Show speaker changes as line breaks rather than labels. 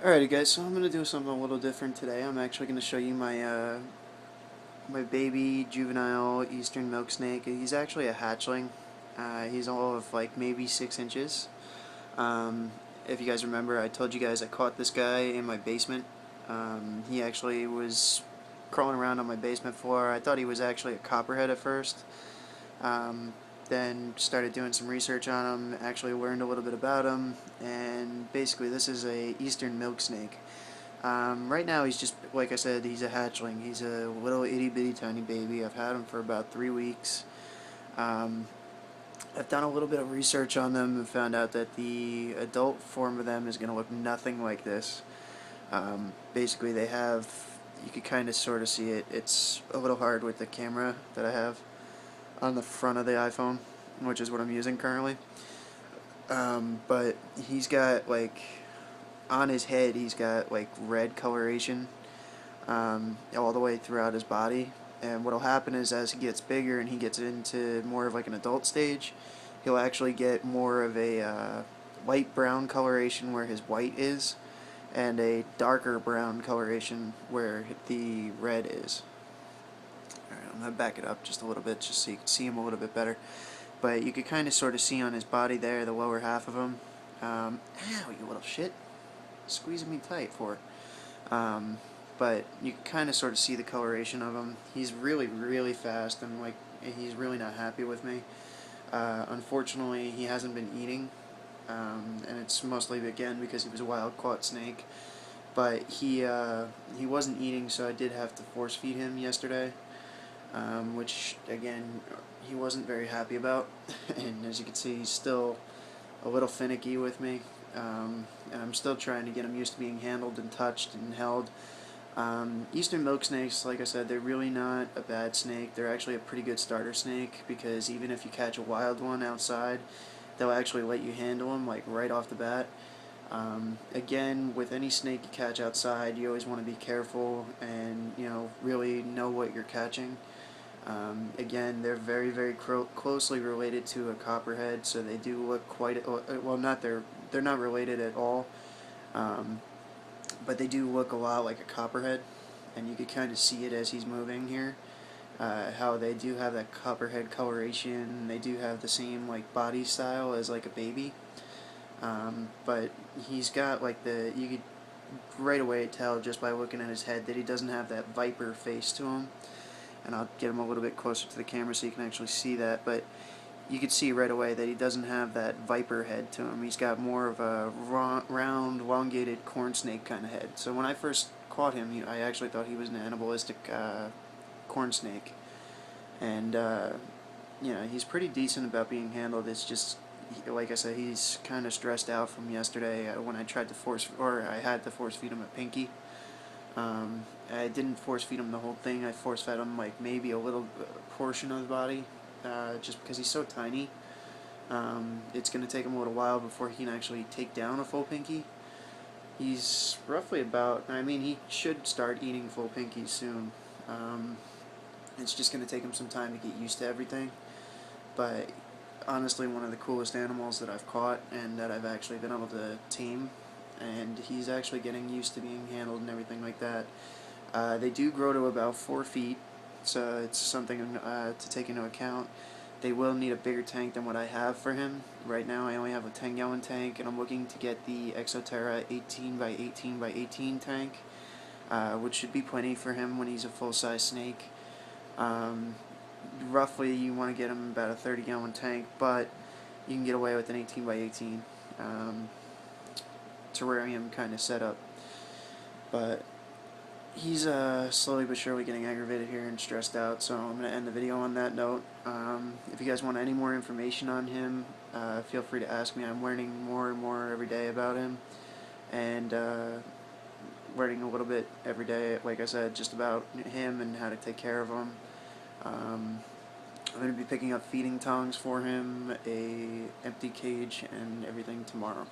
Alrighty guys, so I'm going to do something a little different today. I'm actually going to show you my baby juvenile eastern milk snake. He's actually a hatchling. He's all of like maybe 6 inches. Um, if you guys remember, I told you guys I caught this guy in my basement. He actually was crawling around on my basement floor. I thought he was actually a copperhead at first. Um, then started doing some research on him, actually learned a little bit about him, and basically this is a eastern milk snake. Right now he's just, like I said, he's a hatchling. He's a little itty bitty tiny baby. I've had him for about 3 weeks. Um, I've done a little bit of research on them and found out that the adult form of them is going to look nothing like this. Basically they have, you could kind of sort of see it. It's a little hard with the camera that I have on the front of the iPhone, which is what I'm using currently. But he's got like, on his head he's got like red coloration all the way throughout his body, and what'll happen is as he gets bigger and he gets into more of like an adult stage, he'll actually get more of a light brown coloration where his white is, and a darker brown coloration where the red is. Alright, I'm going to back it up just a little bit just so you can see him a little bit better. But you could kind of sort of see on his body there, the lower half of him. Ow, you little shit. Squeezing me tight for it. But you can kind of sort of see the coloration of him. He's really, really fast, and like he's really not happy with me. Unfortunately, he hasn't been eating, and it's mostly again because he was a wild caught snake. But he wasn't eating, so I did have to force feed him yesterday, which again he wasn't very happy about. And as you can see, he's still a little finicky with me. And I'm still trying to get him used to being handled and touched and held. Eastern milk snakes, like I said, they're really not a bad snake. They're actually a pretty good starter snake, because even if you catch a wild one outside, they'll actually let you handle them like right off the bat. Again, with any snake you catch outside, you always want to be careful and really know what you're catching. Again, they're very, very closely related to a copperhead, so they do look quite well. They're not related at all, but they do look a lot like a copperhead, and you can kind of see it as he's moving here. How they do have that copperhead coloration. They do have the same like body style as like a baby, but he's got like you could right away tell just by looking at his head that he doesn't have that viper face to him. And I'll get him a little bit closer to the camera so you can actually see that, but you can see right away that he doesn't have that viper head to him. He's got more of a round, elongated corn snake kind of head. So when I first caught him, I actually thought he was an animalistic corn snake. And he's pretty decent about being handled. It's just, like I said, he's kind of stressed out from yesterday when I tried to I had to force feed him a pinkie. I didn't force feed him the whole thing. I force fed him like maybe a little portion of the body, just because he's so tiny. It's going to take him a little while before he can actually take down a full pinkie. He's roughly about, he should start eating full pinkies soon. It's just going to take him some time to get used to everything. But honestly, one of the coolest animals that I've caught and that I've actually been able to tame, and he's actually getting used to being handled and everything like that. They do grow to about 4 feet, so it's something to take into account. They will need a bigger tank than what I have for him. Right now I only have a 10-gallon tank, and I'm looking to get the Exoterra 18 by 18 by 18 tank, which should be plenty for him when he's a full-size snake. Roughly you want to get him about a 30-gallon tank, but you can get away with an 18 by 18 terrarium kind of setup. But he's slowly but surely getting aggravated here and stressed out, so I'm going to end the video on that note. If you guys want any more information on him, feel free to ask me. I'm learning more and more every day about him, and learning a little bit every day, like I said, just about him and how to take care of him. I'm going to be picking up feeding tongs for him, a empty cage, and everything tomorrow.